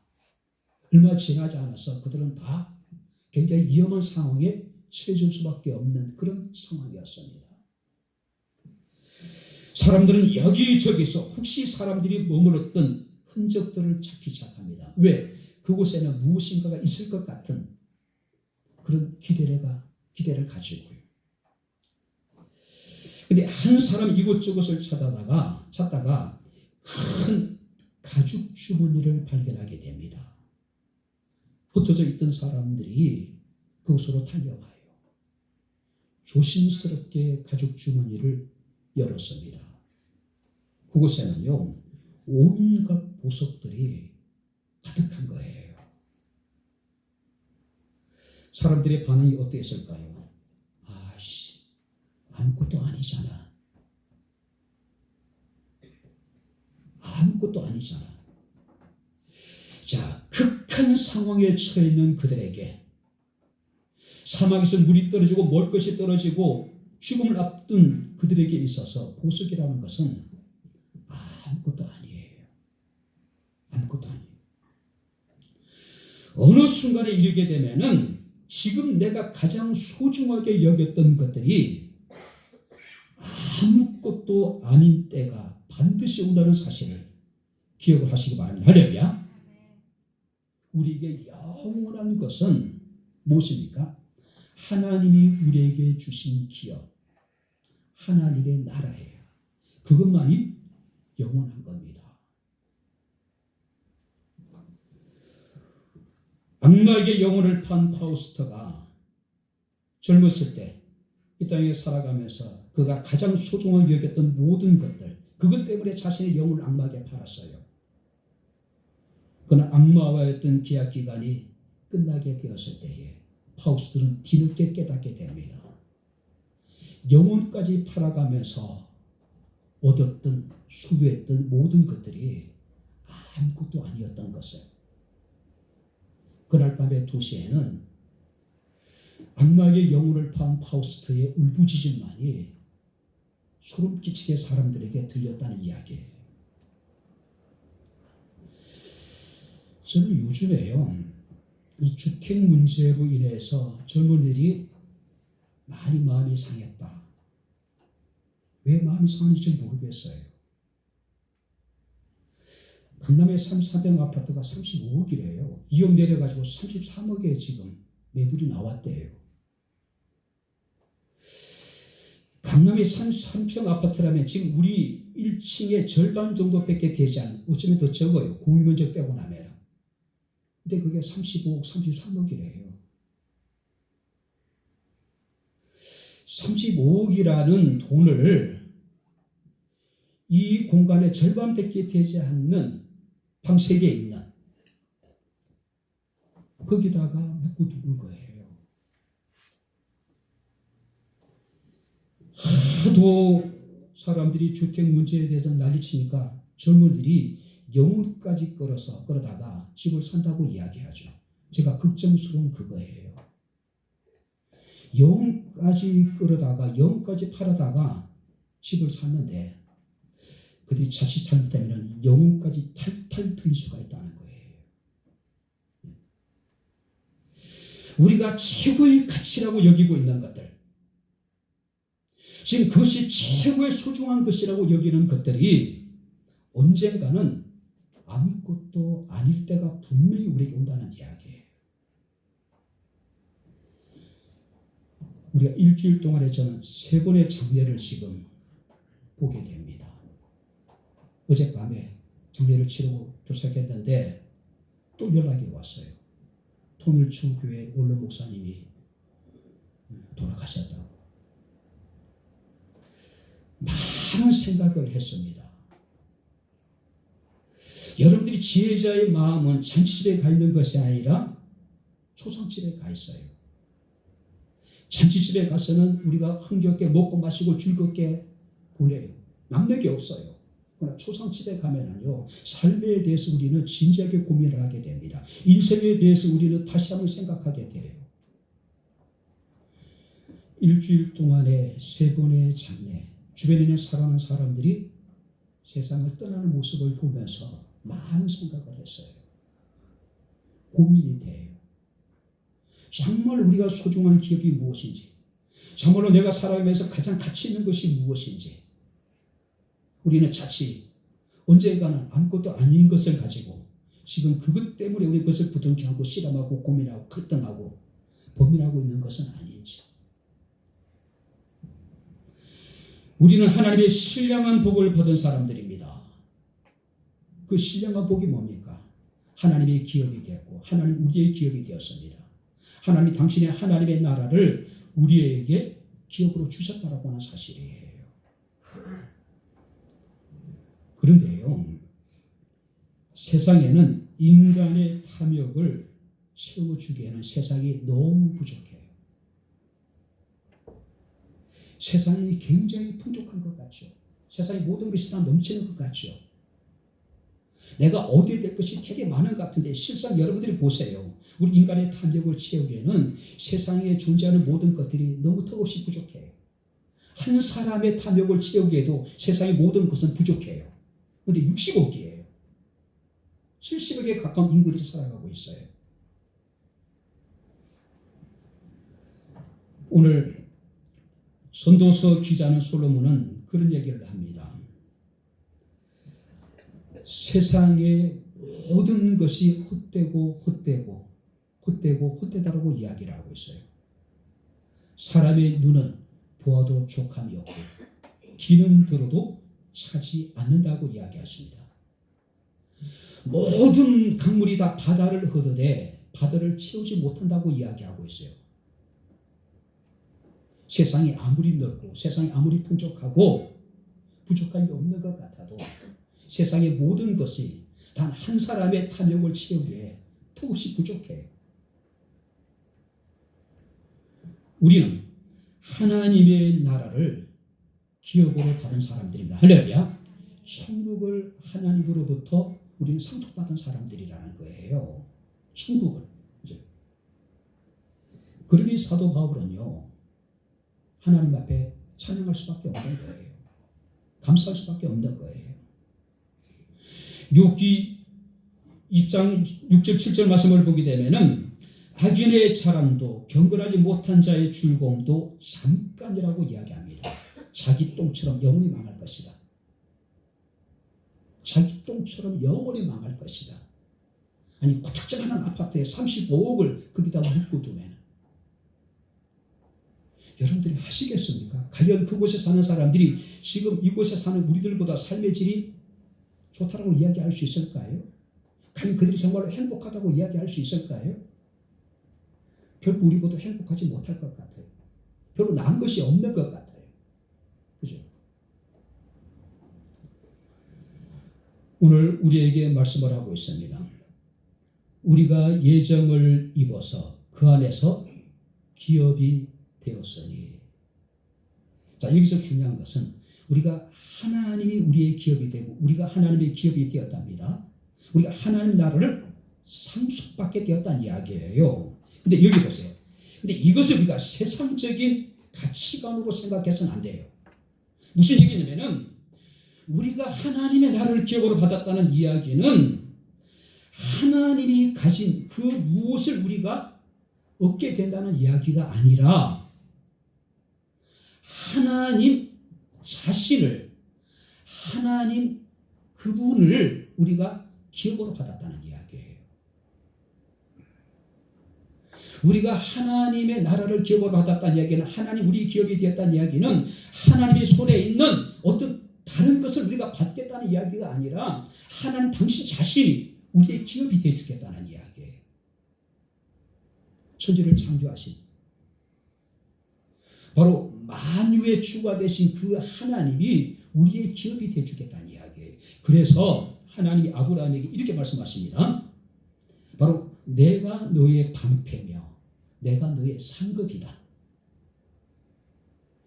얼마 지나지 않아서 그들은 다 굉장히 위험한 상황에 처해질 수밖에 없는 그런 상황이었습니다. 사람들은 여기저기서 혹시 사람들이 머물렀던 흔적들을 찾기 시작합니다. 왜? 그곳에는 무엇인가가 있을 것 같은 그런 기대를 가지고요. 근데 한 사람이 이곳저곳을 찾다가 큰 가죽 주머니를 발견하게 됩니다. 흩어져 있던 사람들이 그곳으로 달려와요. 조심스럽게 가죽 주머니를 열었습니다. 그곳에는요, 온갖 보석들이 가득한 거예요. 사람들의 반응이 어땠을까요? 아씨, 아무것도 아니잖아. 아무것도 아니잖아. 자, 극한 상황에 처해 있는 그들에게 사막에서 물이 떨어지고 먹을 것이 떨어지고 죽음을 앞둔 그들에게 있어서 보석이라는 것은 아무것도 아니에요. 아무것도 아니에요. 어느 순간에 이르게 되면은 지금 내가 가장 소중하게 여겼던 것들이 아무것도 아닌 때가 반드시 온다는 사실을 기억을 하시기 바랍니다. 할렐루야. 우리에게 영원한 것은 무엇입니까? 하나님이 우리에게 주신 기업, 하나님의 나라예요. 그것만이 영원한 겁니다. 악마에게 영혼을 판 파우스트가 젊었을 때 이 땅에 살아가면서 그가 가장 소중하게 여겼던 모든 것들, 그것 때문에 자신의 영혼을 악마에게 팔았어요. 그러나 악마와의 어떤 계약 기간이 끝나게 되었을 때에 파우스트는 뒤늦게 깨닫게 됩니다. 영혼까지 팔아가면서 얻었던, 소유했던 모든 것들이 아무것도 아니었던 것을. 그날 밤의 도시에는 악마의 영혼을 판 파우스트의 울부짖음만이 소름 끼치게 사람들에게 들렸다는 이야기예요. 저는 요즘에요, 이 주택 문제로 인해서 젊은이들이 많이 마음이 상했다. 왜 마음이 상한지 모르겠어요. 강남의 3사병 아파트가 35억이래요. 2억 내려가지고 33억에 지금 매물이 나왔대요. 강남의 3평 아파트라면 지금 우리 1층의 절반 정도밖에 되지 않는, 어쩌면 더 적어요. 공유면적 빼고 나면. 근데 그게 35억, 33억이래요. 35억이라는 돈을 이 공간의 절반밖에 되지 않는 방 3개 있는 거기다가 묻고 두는 거예요. 하도 사람들이 주택 문제에 대해서 난리치니까 젊은이들이 영혼까지 끌어다가 집을 산다고 이야기하죠. 제가 걱정스러운 그거예요. 영혼까지 끌어다가 영혼까지 팔아다가 집을 샀는데 그들이 자칫 잘못하면 영혼까지 탈탈 털릴 수가 있다는 거예요. 우리가 최고의 가치라고 여기고 있는 것들, 지금 그것이 최고의 소중한 것이라고 여기는 것들이 언젠가는 아무것도 아닐 때가 분명히 우리에게 온다는 이야기예요. 우리가 일주일 동안에 저는 3번의 장례를 지금 보게 됩니다. 어젯밤에 장례를 치르고 도착했는데 또 연락이 왔어요. 통일초교회 원로 목사님이 돌아가셨다고. 많은 생각을 했습니다. 여러분들이 지혜자의 마음은 잔치집에 가 있는 것이 아니라 초상집에 가 있어요. 잔치집에 가서는 우리가 흥겹게 먹고 마시고 즐겁게 보내요. 남는 게 없어요. 그러나 초상집에 가면은요, 삶에 대해서 우리는 진지하게 고민을 하게 됩니다. 인생에 대해서 우리는 다시 한번 생각하게 돼요. 일주일 동안의 3번의 장례, 주변에 있는 사랑하는 사람들이 세상을 떠나는 모습을 보면서 많은 생각을 했어요. 고민이 돼요. 정말 우리가 소중한 기업이 무엇인지, 정말로 내가 살아가면서 가장 가치 있는 것이 무엇인지, 우리는 자칫 언젠가는 아무것도 아닌 것을 가지고 지금 그것 때문에 우리 그것을 부둥켜 하고 실험하고 고민하고 갈등하고 범인하고 있는 것은 아닌지. 우리는 하나님의 신령한 복을 받은 사람들입니다. 그 신령한 복이 뭡니까? 하나님의 기업이 되었고 하나님 우리의 기업이 되었습니다. 하나님이 당신의 하나님의 나라를 우리에게 기업으로 주셨다라고 하는 사실이에요. 그런데요, 세상에는 인간의 탐욕을 채워주기에는 세상이 너무 부족해요. 세상이 굉장히 풍족한 것 같죠. 세상의 모든 것이 다 넘치는 것 같죠. 내가 얻어야 될 것이 되게 많은 것 같은데 실상 여러분들이 보세요. 우리 인간의 탐욕을 채우기에는 세상에 존재하는 모든 것들이 너무 턱없이 부족해요. 한 사람의 탐욕을 채우기에도 세상의 모든 것은 부족해요. 그런데 60억이에요. 70억에 가까운 인구들이 살아가고 있어요. 오늘 전도서 기자는 솔로몬은 그런 얘기를 합니다. 세상의 모든 것이 헛되다라고 이야기를 하고 있어요. 사람의 눈은 보아도 족함이 없고 귀는 들어도 차지 않는다고 이야기하십니다. 모든 강물이 다 바다를 흐르되 바다를 채우지 못한다고 이야기하고 있어요. 세상이 아무리 넓고 세상이 아무리 풍족하고 부족한 게 없는 것 같아도 세상의 모든 것이 단 한 사람의 탐욕을 채우기에 턱없이 부족해요. 우리는 하나님의 나라를 기업으로 받은 사람들입니다. 할렐루야. 천국을 하나님으로부터 우리는 상속받은 사람들이라는 거예요. 천국을. 그러니 사도 바울은요, 하나님 앞에 찬양할 수밖에 없는 거예요. 감사할 수밖에 없는 거예요. 욥기 2장 6절 7절 말씀을 보게 되면은 악인의 자랑도 경건하지 못한 자의 즐거움도 잠깐이라고 이야기합니다. 자기 똥처럼 영원히 망할 것이다. 자기 똥처럼 영원히 망할 것이다. 아니 고tak지근한 아파트에 35억을 거기다 묻고 두면 여러분들이 하시겠습니까? 과연 그곳에 사는 사람들이 지금 이곳에 사는 우리들보다 삶의 질이 좋다라고 이야기할 수 있을까요? 과연 그들이 정말로 행복하다고 이야기할 수 있을까요? 결국 우리보다 행복하지 못할 것 같아요. 별로 나은 것이 없는 것 같아요. 그죠? 오늘 우리에게 말씀을 하고 있습니다. 우리가 예정을 입어서 그 안에서 기업이 되었으니 자, 여기서 중요한 것은 우리가 하나님이 우리의 기업이 되고 우리가 하나님의 기업이 되었답니다. 우리가 하나님 나라를 상속받게 되었다는 이야기예요. 근데 여기 보세요. 근데 이것을 우리가 세상적인 가치관으로 생각해서는 안 돼요. 무슨 얘기냐면은 우리가 하나님의 나라를 기업으로 받았다는 이야기는 하나님이 가진 그 무엇을 우리가 얻게 된다는 이야기가 아니라 하나님 자신을, 하나님 그분을 우리가 기업으로 받았다는 이야기예요. 우리가 하나님의 나라를 기업으로 받았다는 이야기는, 하나님 우리 기업이 되었다는 이야기는 하나님의 손에 있는 어떤 다른 것을 우리가 받겠다는 이야기가 아니라 하나님 당신 자신이 우리의 기업이 되어주겠다는 이야기예요. 천지를 창조하신 바로 만유의 주가 되신 그 하나님이 우리의 기업이 되어주겠다는 이야기예요. 그래서 하나님이 아브라함에게 이렇게 말씀하십니다. 바로 내가 너의 방패며 내가 너의 상급이다.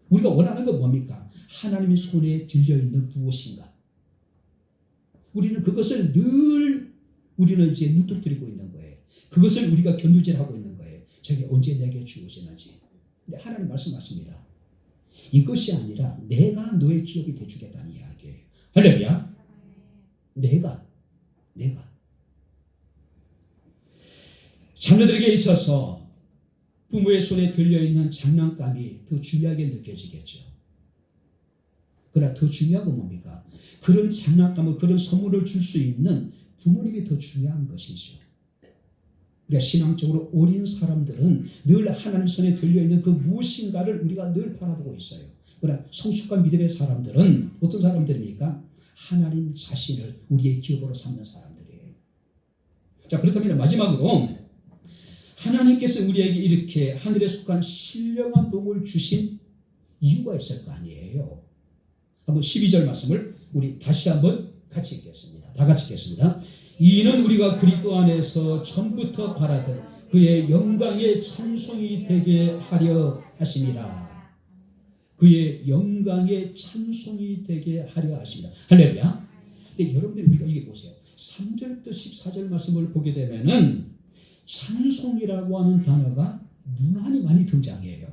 우리가 원하는 건 뭡니까? 하나님의 손에 들려있는 무엇인가? 우리는 그것을 늘 우리는 이제 누뚝거리고 있는 거예요. 그것을 우리가 견두질하고 있는 거예요. 저게 언제 내게 주어지는지. 근데 하나님 말씀하십니다. 이것이 아니라 내가 너의 기업이 되주겠다는 이야기예요. 할렐루야. 내가 자녀들에게 있어서 부모의 손에 들려있는 장난감이 더 중요하게 느껴지겠죠. 그러나 더 중요한 건 뭡니까? 그런 장난감을, 그런 선물을 줄 수 있는 부모님이 더 중요한 것이죠. 우리가 신앙적으로 어린 사람들은 늘 하나님 손에 들려있는 그 무엇인가를 우리가 늘 바라보고 있어요. 그러나 성숙한 믿음의 사람들은 어떤 사람들입니까? 하나님 자신을 우리의 기업으로 삼는 사람들이에요. 자, 그렇다면 마지막으로 하나님께서 우리에게 이렇게 하늘에 속한 신령한 복을 주신 이유가 있을 거 아니에요. 한번 12절 말씀을 우리 다시 한번 같이 읽겠습니다. 다 같이 읽겠습니다. 이는 우리가 그리스도 안에서 전부터 바라던 그의 영광의 찬송이 되게 하려 하심이라. 그의 영광의 찬송이 되게 하려 하심이라. 할렐루야. 근데 여러분들 우리가 이게 보세요. 3절부터 14절 말씀을 보게 되면은 찬송이라고 하는 단어가 무한히 많이 등장해요.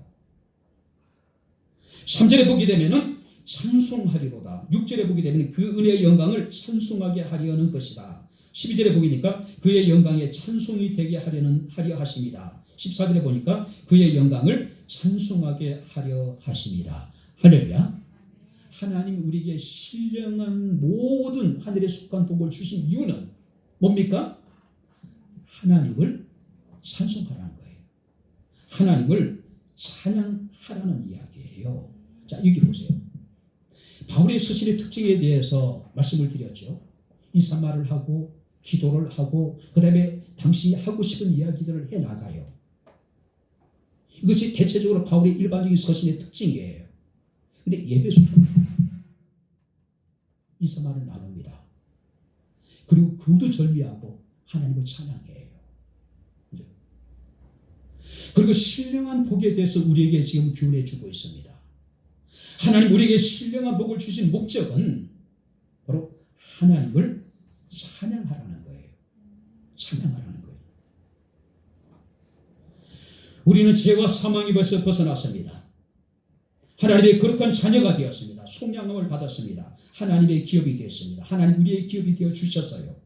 3절에 보게 되면은 찬송하리로다. 6절에 보게 되면 그 은혜의 영광을 찬송하게 하려는 것이다. 12절에 보니까 그의 영광에 찬송이 되게 하려 하십니다. 14절에 보니까 그의 영광을 찬송하게 하려 하십니다. 할렐루야. 하나님 우리에게 신령한 모든 하늘에 속한 복을 주신 이유는 뭡니까? 하나님을 찬송하라는 거예요. 하나님을 찬양하라는 이야기예요. 자, 여기 보세요. 바울의 서신의 특징에 대해서 말씀을 드렸죠. 인사말을 하고 기도를 하고 그 다음에 당신이 하고 싶은 이야기들을 해나가요. 이것이 대체적으로 바울의 일반적인 서신의 특징이에요. 근데 예배소는 인사말을 나눕니다. 그리고 그우두절미하고 하나님을 찬양해요. 그리고 신령한 복에 대해서 우리에게 지금 교훈해 주고 있습니다. 하나님 우리에게 신령한 복을 주신 목적은 바로 하나님을 찬양하라는 거예요. 찬양하라는 거예요. 우리는 죄와 사망이 벌써 벗어났습니다. 하나님의 거룩한 자녀가 되었습니다. 속량함을 받았습니다. 하나님의 기업이 되었습니다. 하나님 우리의 기업이 되어 주셨어요.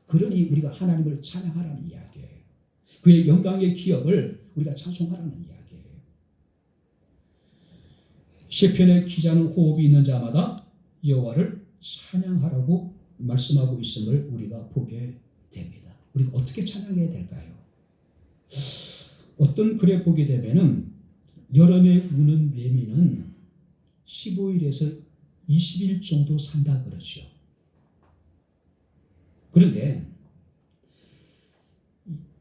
그러니 우리가 하나님을 찬양하라는 이야기예요. 그의 영광의 기업을 우리가 찬송하라는 이야기예요. 시편의 기자는 호흡이 있는 자마다 여호와를 찬양하라고 말씀하고 있음을 우리가 보게 됩니다. 우리가 어떻게 찬양해야 될까요? 어떤 글에 보게 되면은 여름에 우는 매미는 15일에서 20일 정도 산다 그러죠. 그런데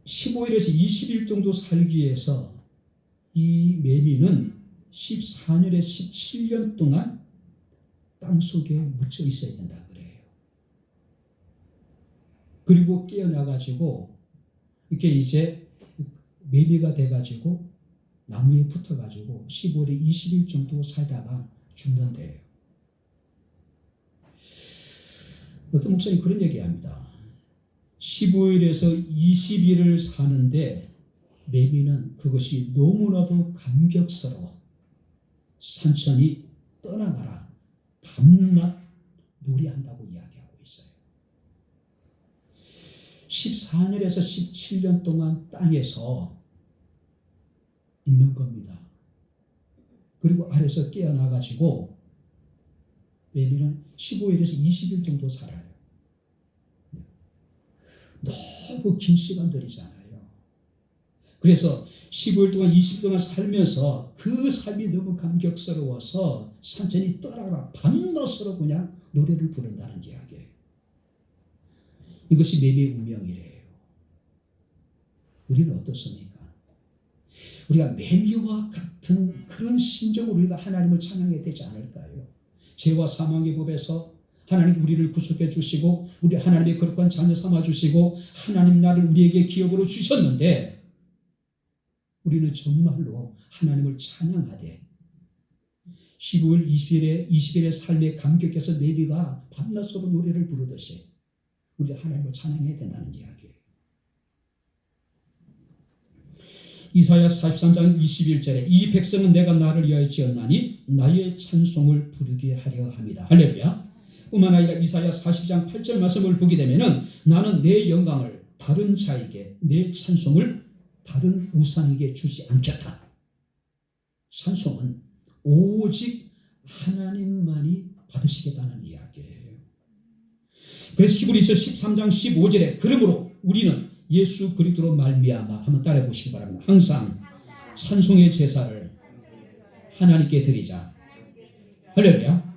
15일에서 20일 정도 살기 위해서 이 매미는 14년에 17년 동안 땅속에 묻혀 있어야 된다 그래요. 그리고 깨어나가지고 이렇게 이제 매미가 돼가지고 나무에 붙어가지고 15일에 20일 정도 살다가 죽는데요. 어떤 목사님 그런 얘기합니다. 15일에서 20일을 사는데 레위는 그것이 너무나도 감격스러워 산천이 떠나가라 밤낮 노래한다고 이야기하고 있어요. 14년에서 17년 동안 땅에서 있는 겁니다. 그리고 아래서 깨어나가지고 레위는 15일에서 20일 정도 살아요. 너무 긴 시간들이잖아요. 그래서 15일 동안 20일 동안 살면서 그 삶이 너무 감격스러워서 산천이 떠나라 밤낮으로 그냥 노래를 부른다는 이야기예요. 이것이 레위의 운명이래요. 우리는 어떻습니까? 우리가 레위와 같은 그런 심정으로 우리가 하나님을 찬양해야 되지 않을까요? 죄와 사망의 법에서 하나님 우리를 구속해 주시고 우리 하나님의 거룩한 자녀 삼아 주시고 하나님 나를 우리에게 기업으로 주셨는데 우리는 정말로 하나님을 찬양하되 15일 20일의 삶에 감격해서 레위가 밤낮으로 노래를 부르듯이 우리 하나님을 찬양해야 된다는 이야기예요. 이사야 43장 21절에 이 백성은 내가 나를 위하여 지었나니 나의 찬송을 부르게 하려 함이다. 할렐루야. 뿐만 아니라 이사야 40장 8절 말씀을 보게 되면은 나는 내 영광을 다른 자에게 내 찬송을 다른 우상에게 주지 않겠다. 찬송은 오직 하나님만이 받으시겠다는 이야기예요. 그래서 히브리서 13장 15절에 그러므로 우리는 예수 그리스도로 말미암아 한번 따라해 보시기 바랍니다. 항상 찬송의 제사를 하나님께 드리자. 할렐루야.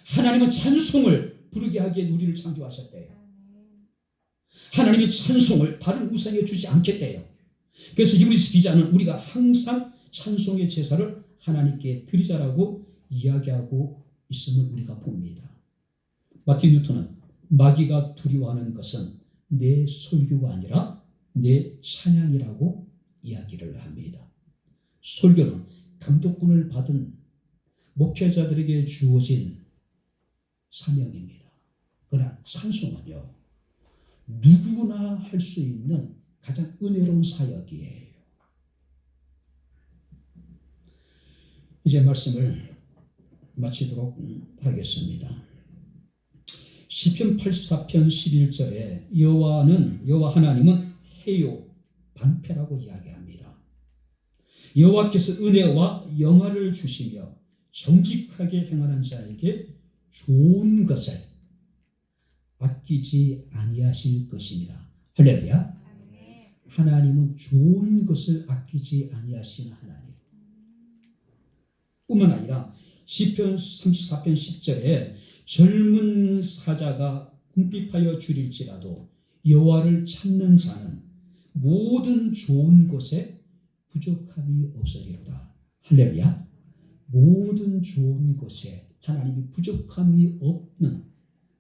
하나님은 찬송을 부르게 하기에 우리를 창조하셨대요. 하나님이 찬송을 다른 우상에 주지 않겠대요. 그래서 히브리서 기자는 우리가 항상 찬송의 제사를 하나님께 드리자라고 이야기하고 있음을 우리가 봅니다. 마틴 뉴턴은 마귀가 두려워하는 것은 내 설교가 아니라 내 찬양이라고 이야기를 합니다. 설교는 감독권을 받은 목회자들에게 주어진 사명입니다. 그러나 찬송은요, 누구나 할 수 있는 가장 은혜로운 사역이에요. 이제 말씀을 마치도록 하겠습니다. 시편 84편 11절에 여호와 하나님은 해요 방패라고 이야기합니다. 여호와께서 은혜와 영화를 주시며 정직하게 행하는 자에게 좋은 것을 아끼지 아니하실 것입니다. 할렐루야. 하나님은 좋은 것을 아끼지 아니하시는 하나님. 뿐만 아니라 시편 34편 10절에 젊은 사자가 궁핍하여 줄일지라도 여호와를 찾는 자는 모든 좋은 것에 부족함이 없으리로다. 할렐루야. 모든 좋은 것에 하나님이 부족함이 없는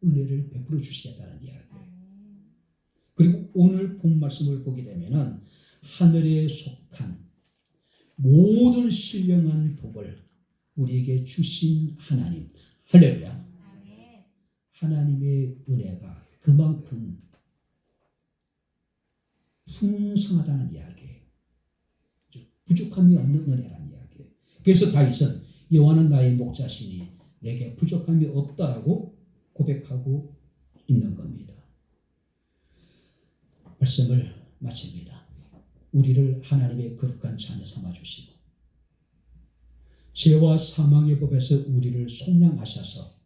은혜를 베풀어 주시겠다는 이야기예요. 그리고 오늘 본 말씀을 보게 되면은 하늘에 속한 모든 신령한 복을 우리에게 주신 하나님. 할렐루야. 하나님의 은혜가 그만큼 풍성하다는 이야기예요. 부족함이 없는 은혜라는 이야기예요. 그래서 다윗은 여호와는 나의 목자시니 내게 부족함이 없다라고 고백하고 있는 겁니다. 말씀을 마칩니다. 우리를 하나님의 거룩한 자녀 삼아주시고 죄와 사망의 법에서 우리를 속량하셔서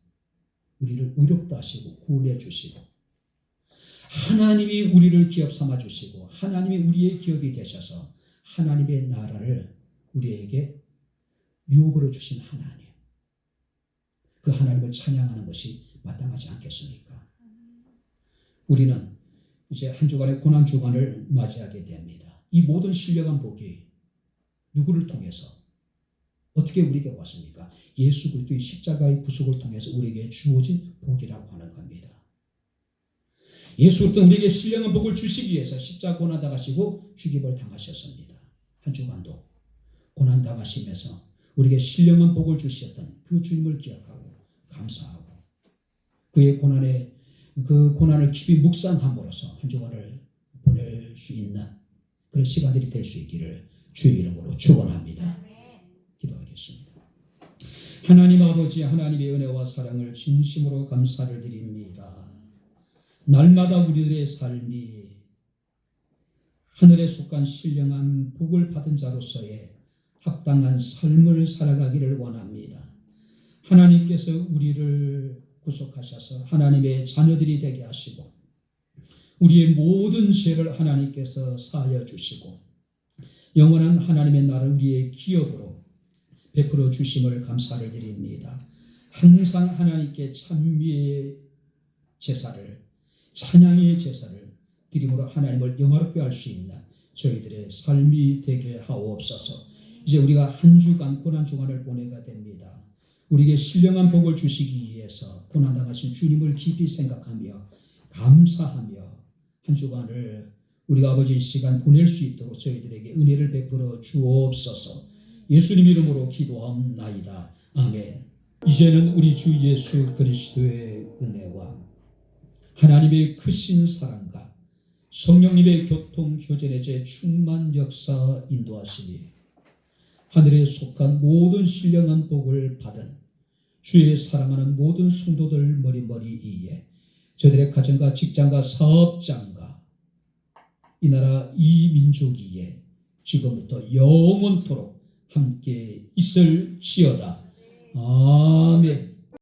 우리를 의롭다 하시고 구원해 주시고 하나님이 우리를 기업 삼아 주시고 하나님이 우리의 기업이 되셔서 하나님의 나라를 우리에게 유업으로 주신 하나님, 그 하나님을 찬양하는 것이 마땅하지 않겠습니까? 우리는 이제 한 주간의 고난 주간을 맞이하게 됩니다. 이 모든 신령한 복이 누구를 통해서 어떻게 우리에게 왔습니까? 예수 그리스도의 십자가의 구속을 통해서 우리에게 주어진 복이라고 하는 겁니다. 예수 그리스도 우리에게 신령한 복을 주시기 위해서 십자가 고난 당하시고 죽임을 당하셨습니다. 한 주간도 고난 당하시면서 우리에게 신령한 복을 주셨던 그 주님을 기억하고 감사하고 그의 그 고난을 깊이 묵상함으로써 한 주간을 보낼 수 있는 그런 시간들이 될 수 있기를 주의 이름으로 축원합니다. 기도하겠습니다. 하나님 아버지, 하나님의 은혜와 사랑을 진심으로 감사를 드립니다. 날마다 우리들의 삶이 하늘에 속한 신령한 복을 받은 자로서의 합당한 삶을 살아가기를 원합니다. 하나님께서 우리를 구속하셔서 하나님의 자녀들이 되게 하시고 우리의 모든 죄를 하나님께서 사하여 주시고 영원한 하나님의 나라를 우리의 기업으로 베풀어 주심을 감사를 드립니다. 항상 하나님께 찬미의 제사를, 찬양의 제사를 드림으로 하나님을 영화롭게 할 수 있는 저희들의 삶이 되게 하옵소서. 이제 우리가 한 주간 고난 주간을 보내가 됩니다. 우리에게 신령한 복을 주시기 위해서 고난당하신 주님을 깊이 생각하며 감사하며 한 주간을 우리가 아버지 시간 보낼 수 있도록 저희들에게 은혜를 베풀어 주옵소서. 예수님 이름으로 기도합나이다. 아멘. 이제는 우리 주 예수 그리스도의 은혜와 하나님의 크신 사랑과 성령님의 교통 교제의 제 충만 역사 인도하시니 하늘에 속한 모든 신령한 복을 받은 주의 사랑하는 모든 성도들 머리머리 위에 저들의 가정과 직장과 사업장과 이 나라 이 민족 위에 지금부터 영원토록 함께 있을지어다. 아멘.